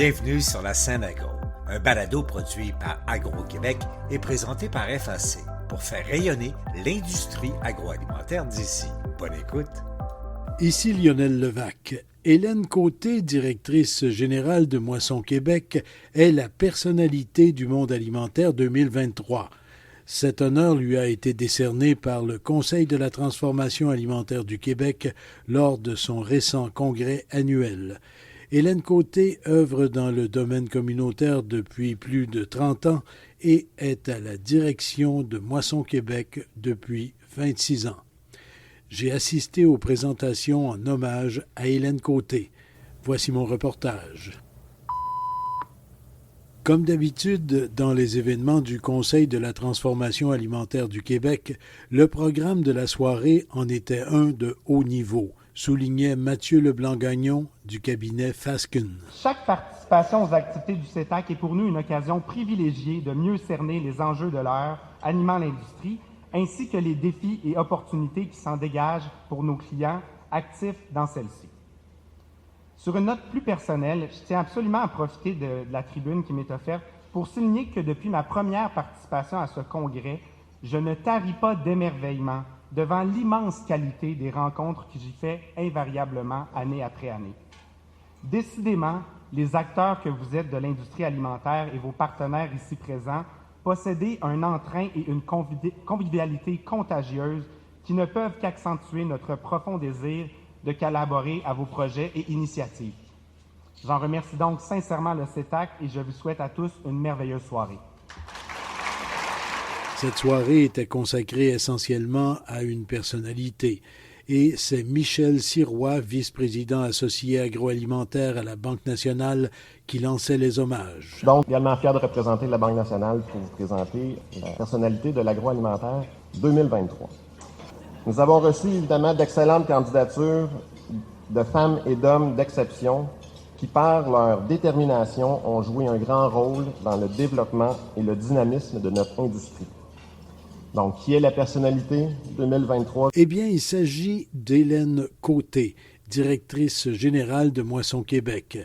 Bienvenue sur la scène agro, un balado produit par Agro-Québec et présenté par FAC pour faire rayonner l'industrie agroalimentaire d'ici. Bonne écoute. Ici Lionel Levac. Hélène Côté, directrice générale de Moisson Québec, est la personnalité du monde alimentaire 2023. Cet honneur lui a été décerné par le Conseil de la transformation alimentaire du Québec lors de son récent congrès annuel. Hélène Côté œuvre dans le domaine communautaire depuis plus de 30 ans et est à la direction de Moisson Québec depuis 26 ans. J'ai assisté aux présentations en hommage à Hélène Côté. Voici mon reportage. Comme d'habitude, dans les événements du Conseil de la transformation alimentaire du Québec, le programme de la soirée en était un de haut niveau, soulignait Mathieu Leblanc-Gagnon du cabinet Fasken. Chaque participation aux activités du CETAC est pour nous une occasion privilégiée de mieux cerner les enjeux de l'heure animant l'industrie, ainsi que les défis et opportunités qui s'en dégagent pour nos clients actifs dans celle-ci. Sur une note plus personnelle, je tiens absolument à profiter de la tribune qui m'est offerte pour souligner que depuis ma première participation à ce congrès, je ne taris pas d'émerveillement devant l'immense qualité des rencontres que j'y fais invariablement année après année. Décidément, les acteurs que vous êtes de l'industrie alimentaire et vos partenaires ici présents possédez un entrain et une convivialité contagieuse qui ne peuvent qu'accentuer notre profond désir de collaborer à vos projets et initiatives. J'en remercie donc sincèrement le CETAC et je vous souhaite à tous une merveilleuse soirée. Cette soirée était consacrée essentiellement à une personnalité. Et c'est Michel Sirois, vice-président associé agroalimentaire à la Banque nationale, qui lançait les hommages. Donc, également fier de représenter la Banque nationale pour vous présenter la personnalité de l'agroalimentaire 2023. Nous avons reçu évidemment d'excellentes candidatures de femmes et d'hommes d'exception qui, par leur détermination, ont joué un grand rôle dans le développement et le dynamisme de notre industrie. Donc, qui est la personnalité 2023? Eh bien, il s'agit d'Hélène Côté, directrice générale de Moisson Québec.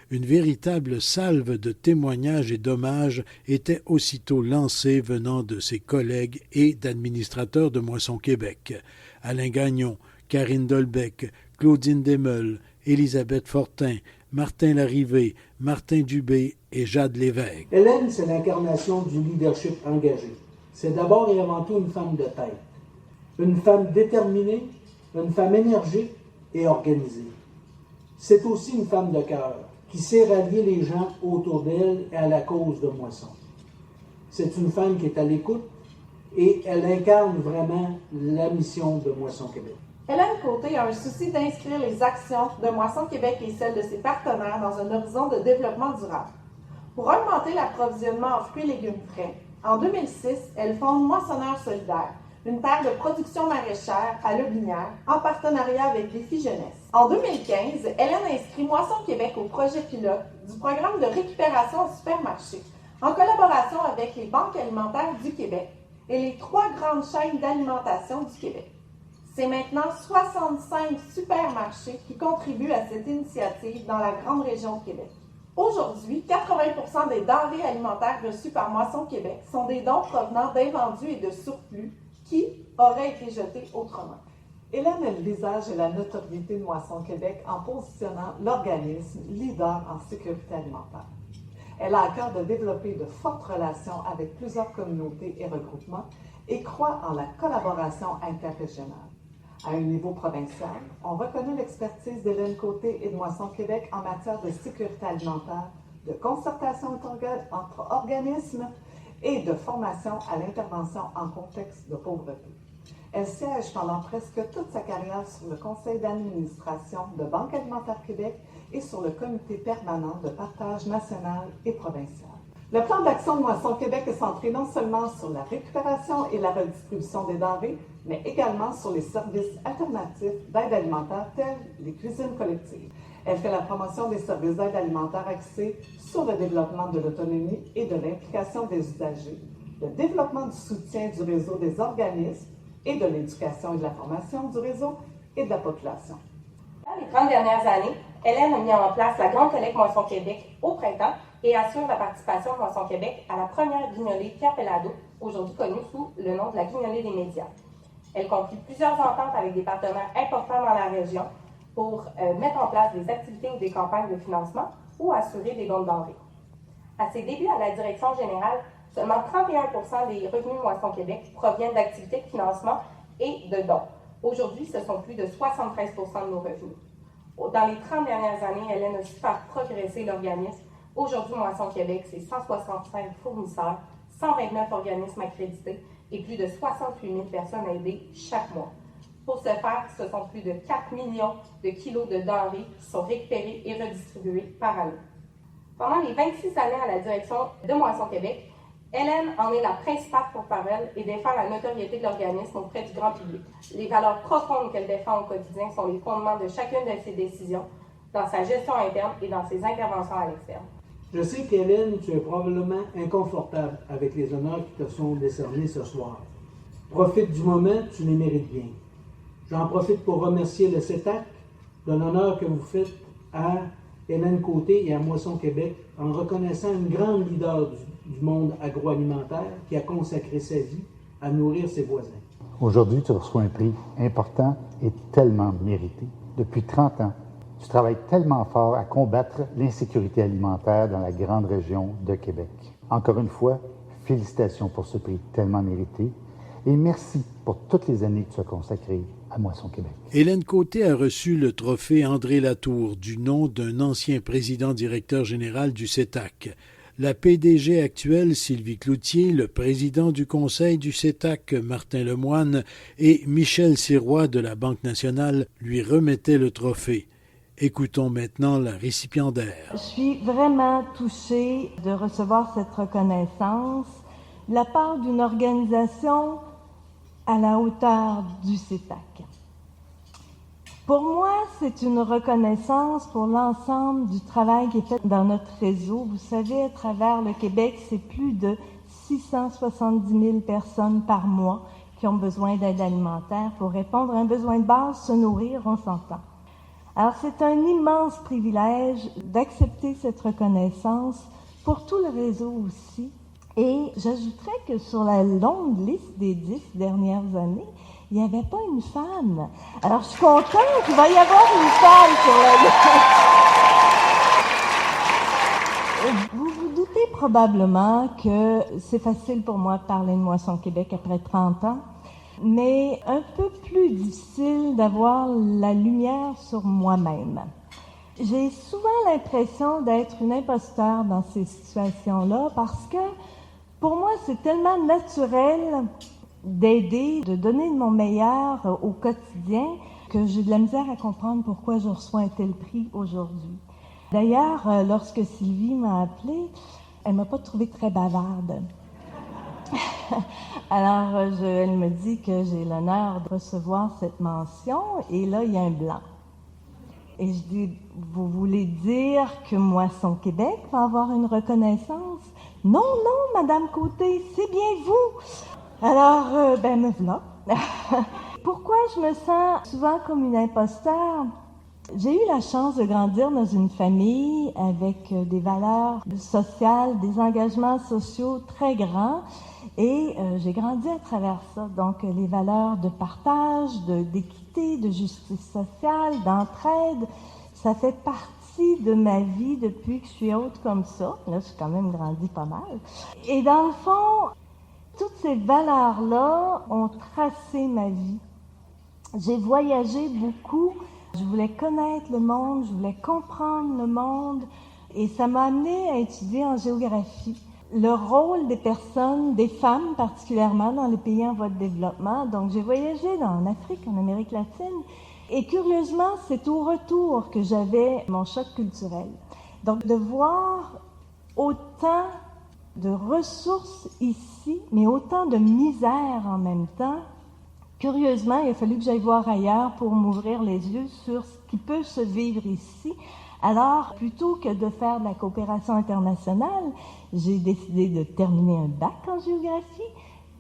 Une véritable salve de témoignages et d'hommages était aussitôt lancée venant de ses collègues et d'administrateurs de Moisson Québec. Alain Gagnon, Karine Dolbec, Claudine Desmeules, Élisabeth Fortin, Martin Larrivée, Martin Dubé et Jade Lévesque. Hélène, c'est l'incarnation du leadership engagé. C'est d'abord et avant tout une femme de tête, une femme déterminée, une femme énergique et organisée. C'est aussi une femme de cœur qui sait rallier les gens autour d'elle et à la cause de Moisson. C'est une femme qui est à l'écoute et elle incarne vraiment la mission de Moisson Québec. Hélène Côté a un souci d'inscrire les actions de Moisson Québec et celles de ses partenaires dans un horizon de développement durable. Pour augmenter l'approvisionnement en fruits et légumes frais, en 2006, elle fonde Moissonneurs solidaires, une terre de production maraîchère à Lobinière, en partenariat avec Défi Jeunesse. En 2015, Hélène inscrit Moisson Québec au projet pilote du programme de récupération au supermarché, en collaboration avec les banques alimentaires du Québec et les 3 grandes chaînes d'alimentation du Québec. C'est maintenant 65 supermarchés qui contribuent à cette initiative dans la grande région de Québec. Aujourd'hui, 80% des denrées alimentaires reçues par Moisson Québec sont des dons provenant d'invendus et de surplus qui auraient été jetés autrement. Hélène est le visage et la notoriété de Moisson Québec en positionnant l'organisme leader en sécurité alimentaire. Elle a à cœur de développer de fortes relations avec plusieurs communautés et regroupements et croit en la collaboration interrégionale. À un niveau provincial, on reconnaît l'expertise d'Hélène Côté et de Moisson Québec en matière de sécurité alimentaire, de concertation entre organismes et de formation à l'intervention en contexte de pauvreté. Elle siège pendant presque toute sa carrière sur le conseil d'administration de Banque alimentaire Québec et sur le comité permanent de partage national et provincial. Le plan d'action de Moisson Québec est centré non seulement sur la récupération et la redistribution des denrées, mais également sur les services alternatifs d'aide alimentaire tels les cuisines collectives. Elle fait la promotion des services d'aide alimentaire axés sur le développement de l'autonomie et de l'implication des usagers, le développement du soutien du réseau des organismes et de l'éducation et de la formation du réseau et de la population. Dans les 30 dernières années, Hélène a mis en place la Grande Collecte Moisson Québec au printemps et assure la participation de Moisson Québec à la première guignolée Pierre Pellado, aujourd'hui connue sous le nom de la guignolée des médias. Elle conclut plusieurs ententes avec des partenaires importants dans la région pour mettre en place des activités ou des campagnes de financement ou assurer des dons de denrées. À ses débuts à la direction générale, seulement 31% des revenus Moisson Québec proviennent d'activités de financement et de dons. Aujourd'hui, ce sont plus de 73% de nos revenus. Dans les 30 dernières années, Hélène a su faire progresser l'organisme. Aujourd'hui, Moisson Québec, c'est 165 fournisseurs, 129 organismes accrédités et plus de 68 000 personnes aidées chaque mois. Pour ce faire, ce sont plus de 4 millions de kilos de denrées qui sont récupérés et redistribués par année. Pendant les 26 années à la direction de Moisson Québec, Hélène en est la principale porte-parole et défend la notoriété de l'organisme auprès du grand public. Les valeurs profondes qu'elle défend au quotidien sont les fondements de chacune de ses décisions, dans sa gestion interne et dans ses interventions à l'externe. Je sais qu'Hélène, tu es probablement inconfortable avec les honneurs qui te sont décernés ce soir. Profite du moment, tu les mérites bien. J'en profite pour remercier le CETAC de l'honneur que vous faites à Hélène Côté et à Moisson Québec en reconnaissant une grande leader du monde agroalimentaire qui a consacré sa vie à nourrir ses voisins. Aujourd'hui, tu reçois un prix important et tellement mérité. Depuis 30 ans, tu travailles tellement fort à combattre l'insécurité alimentaire dans la grande région de Québec. Encore une fois, félicitations pour ce prix tellement mérité et merci pour toutes les années que tu as consacrées à Moisson Québec. Hélène Côté a reçu le trophée André Latour du nom d'un ancien président-directeur général du CETAC. La PDG actuelle, Sylvie Cloutier, le président du conseil du CETAC, Martin Lemoine, et Michel Sirois de la Banque nationale lui remettaient le trophée. Écoutons maintenant la récipiendaire. Je suis vraiment touchée de recevoir cette reconnaissance de la part d'une organisation à la hauteur du CETAC. Pour moi, c'est une reconnaissance pour l'ensemble du travail qui est fait dans notre réseau. Vous savez, à travers le Québec, c'est plus de 670 000 personnes par mois qui ont besoin d'aide alimentaire pour répondre à un besoin de base, se nourrir, on s'entend. Alors, c'est un immense privilège d'accepter cette reconnaissance pour tout le réseau aussi. Et j'ajouterais que sur la longue liste des 10 dernières années, il n'y avait pas une femme. Alors, je suis contente qu'il va y avoir une femme sur la liste. Vous vous doutez probablement que c'est facile pour moi de parler de Moisson Québec après 30 ans, mais un peu plus difficile d'avoir la lumière sur moi-même. J'ai souvent l'impression d'être une imposteur dans ces situations-là parce que pour moi, c'est tellement naturel d'aider, de donner de mon meilleur au quotidien que j'ai de la misère à comprendre pourquoi je reçois un tel prix aujourd'hui. D'ailleurs, lorsque Sylvie m'a appelée, elle m'a pas trouvée très bavarde. Alors, elle me dit que j'ai l'honneur de recevoir cette mention et là, il y a un blanc. Et je dis, vous voulez dire que Moisson Québec va avoir une reconnaissance? Non, non, Madame Côté, c'est bien vous. Alors, me voilà. Pourquoi je me sens souvent comme une imposteur? J'ai eu la chance de grandir dans une famille avec des valeurs sociales, des engagements sociaux très grands et j'ai grandi à travers ça. Donc, les valeurs de partage, d'équité, de justice sociale, d'entraide, ça fait partie de ma vie depuis que je suis haute comme ça. Là, j'ai quand même grandi pas mal. Et dans le fond, toutes ces valeurs-là ont tracé ma vie. J'ai voyagé beaucoup. Je voulais connaître le monde, je voulais comprendre le monde. Et ça m'a amené à étudier en géographie le rôle des personnes, des femmes particulièrement, dans les pays en voie de développement. Donc, j'ai voyagé en Afrique, en Amérique latine. Et curieusement, c'est au retour que j'avais mon choc culturel. Donc, de voir autant de ressources ici, mais autant de misère en même temps. Curieusement, il a fallu que j'aille voir ailleurs pour m'ouvrir les yeux sur ce qui peut se vivre ici. Alors, plutôt que de faire de la coopération internationale, j'ai décidé de terminer un bac en géographie,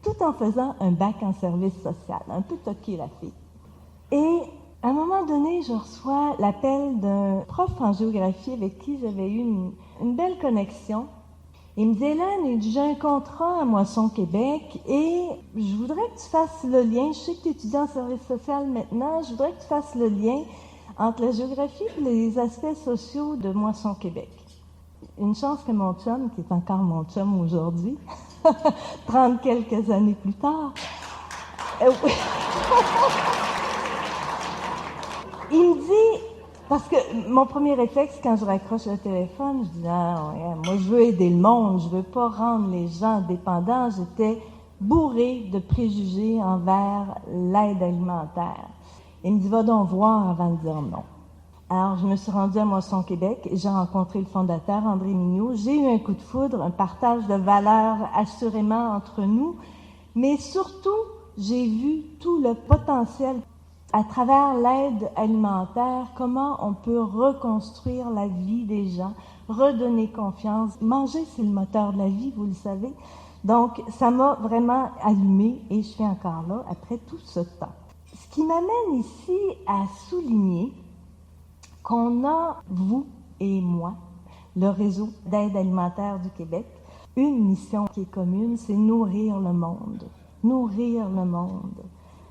tout en faisant un bac en service social. Un peu toqué la fille. Et À un moment donné, je reçois l'appel d'un prof en géographie avec qui j'avais eu une belle connexion. Il me dit, Hélène, j'ai un contrat à Moisson Québec et je voudrais que tu fasses le lien. Je sais que tu étudies en service social maintenant. Je voudrais que tu fasses le lien entre la géographie et les aspects sociaux de Moisson Québec. Une chance que mon chum, qui est encore mon chum aujourd'hui, 30 quelques années plus tard, il me dit, parce que mon premier réflexe quand je raccroche le téléphone, je dis, moi je veux aider le monde, je veux pas rendre les gens dépendants. J'étais bourrée de préjugés envers l'aide alimentaire. Il me dit, va donc voir avant de dire non. Alors, je me suis rendue à Moisson Québec et j'ai rencontré le fondateur, André Mignot. J'ai eu un coup de foudre, un partage de valeurs assurément entre nous, mais surtout, j'ai vu tout le potentiel à travers l'aide alimentaire, comment on peut reconstruire la vie des gens, redonner confiance. Manger, c'est le moteur de la vie, vous le savez. Donc, ça m'a vraiment allumée et je suis encore là après tout ce temps. Ce qui m'amène ici à souligner qu'on a, vous et moi, le réseau d'aide alimentaire du Québec, une mission qui est commune, c'est nourrir le monde. Nourrir le monde.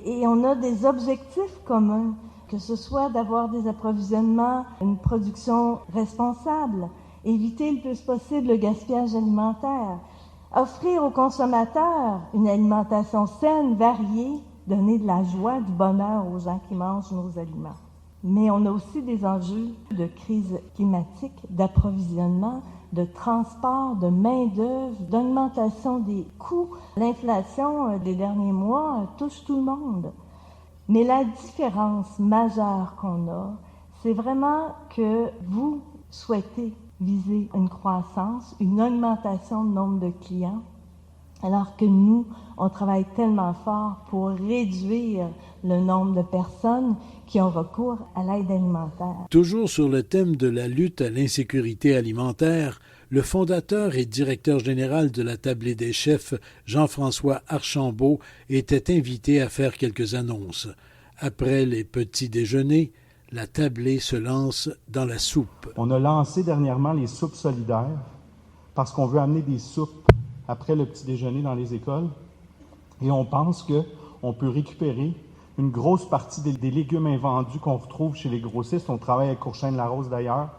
Et on a des objectifs communs, que ce soit d'avoir des approvisionnements, une production responsable, éviter le plus possible le gaspillage alimentaire, offrir aux consommateurs une alimentation saine, variée, donner de la joie, du bonheur aux gens qui mangent nos aliments. Mais on a aussi des enjeux de crise climatique, d'approvisionnement, de transport, de main-d'œuvre, d'augmentation des coûts. L'inflation des derniers mois touche tout le monde. Mais la différence majeure qu'on a, c'est vraiment que vous souhaitez viser une croissance, une augmentation du nombre de clients, alors que nous, on travaille tellement fort pour réduire le nombre de personnes qui ont recours à l'aide alimentaire. Toujours sur le thème de la lutte à l'insécurité alimentaire, le fondateur et directeur général de la Tablée des chefs, Jean-François Archambault, était invité à faire quelques annonces. Après les petits déjeuners, la Tablée se lance dans la soupe. On a lancé dernièrement les soupes solidaires parce qu'on veut amener des soupes après le petit déjeuner dans les écoles. Et on pense qu'on peut récupérer une grosse partie des légumes invendus qu'on retrouve chez les grossistes. On travaille avec Courchaine-Larose d'ailleurs.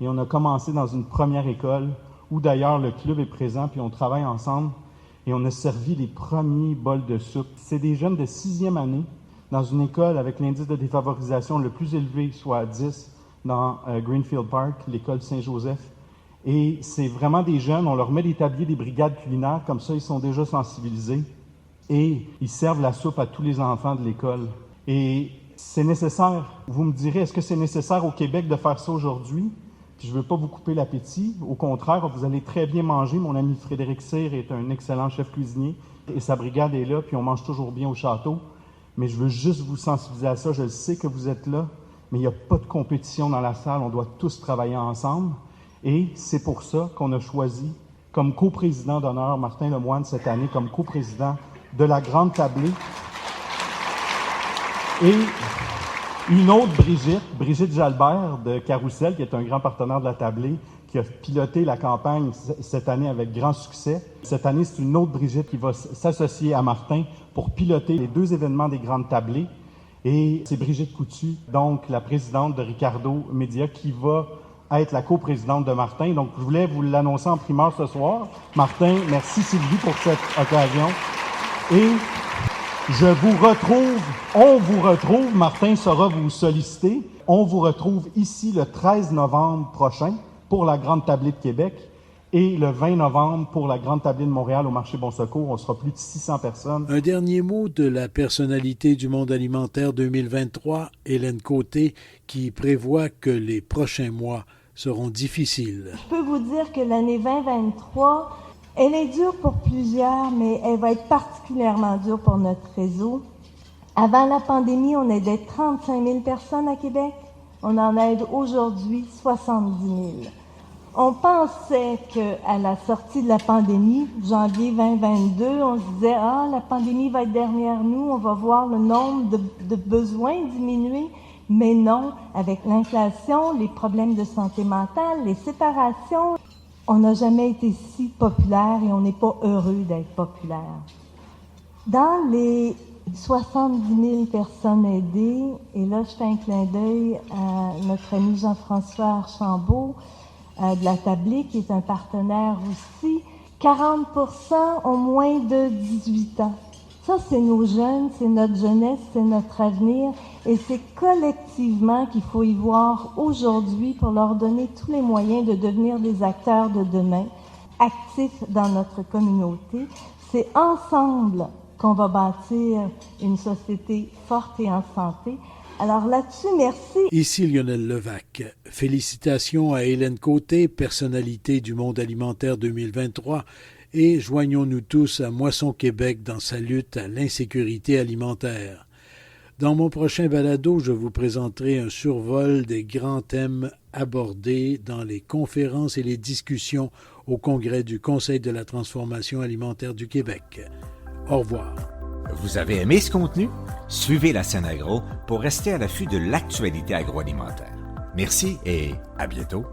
Et on a commencé dans une première école où d'ailleurs le club est présent, puis on travaille ensemble. Et on a servi les premiers bols de soupe. C'est des jeunes de 6e année dans une école avec l'indice de défavorisation le plus élevé, soit 10, dans Greenfield Park, l'école Saint-Joseph. Et c'est vraiment des jeunes, on leur met des tabliers, des brigades culinaires, comme ça ils sont déjà sensibilisés. Et ils servent la soupe à tous les enfants de l'école. Et c'est nécessaire. Vous me direz, est-ce que c'est nécessaire au Québec de faire ça aujourd'hui? Puis je ne veux pas vous couper l'appétit. Au contraire, vous allez très bien manger. Mon ami Frédéric Cyr est un excellent chef cuisinier et sa brigade est là, puis on mange toujours bien au château. Mais je veux juste vous sensibiliser à ça. Je le sais que vous êtes là, mais il n'y a pas de compétition dans la salle. On doit tous travailler ensemble. Et c'est pour ça qu'on a choisi comme coprésident d'honneur Martin Lemoine cette année, comme coprésident de la Grande Tablée. Et une autre Brigitte Jalbert de Carousel, qui est un grand partenaire de la Tablée, qui a piloté la campagne cette année avec grand succès. Cette année, c'est une autre Brigitte qui va s'associer à Martin pour piloter les 2 événements des Grandes Tablées. Et c'est Brigitte Coutu, donc la présidente de Ricardo Média, qui va être la coprésidente de Martin. Donc, je voulais vous l'annoncer en primeur ce soir. Martin, merci Sylvie pour cette occasion. Et on vous retrouve, Martin saura vous solliciter, on vous retrouve ici le 13 novembre prochain pour la Grande Tablée de Québec et le 20 novembre pour la Grande Tablée de Montréal au marché Bon Secours. On sera plus de 600 personnes. Un dernier mot de la personnalité du monde alimentaire 2023, Hélène Côté, qui prévoit que les prochains mois seront difficiles. Je peux vous dire que l'année 2023, elle est dure pour plusieurs, mais elle va être particulièrement dure pour notre réseau. Avant la pandémie, on aidait 35 000 personnes à Québec. On en aide aujourd'hui 70 000. On pensait qu'à la sortie de la pandémie, janvier 2022, on se disait « Ah, la pandémie va être derrière nous, on va voir le nombre de besoins diminuer ». Mais non, avec l'inflation, les problèmes de santé mentale, les séparations, on n'a jamais été si populaire et on n'est pas heureux d'être populaire. Dans les 70 000 personnes aidées, et là je fais un clin d'œil à notre ami Jean-François Archambault de la Tablée, qui est un partenaire aussi, 40% ont moins de 18 ans. Ça, c'est nos jeunes, c'est notre jeunesse, c'est notre avenir, et c'est collectivement qu'il faut y voir aujourd'hui pour leur donner tous les moyens de devenir des acteurs de demain, actifs dans notre communauté. C'est ensemble qu'on va bâtir une société forte et en santé. Alors là-dessus, merci. Ici Lionel Levac. Félicitations à Hélène Côté, personnalité du monde alimentaire 2023, et joignons-nous tous à Moisson Québec dans sa lutte à l'insécurité alimentaire. Dans mon prochain balado, je vous présenterai un survol des grands thèmes abordés dans les conférences et les discussions au Congrès du Conseil de la transformation alimentaire du Québec. Au revoir. Vous avez aimé ce contenu? Suivez la scène agro pour rester à l'affût de l'actualité agroalimentaire. Merci et à bientôt.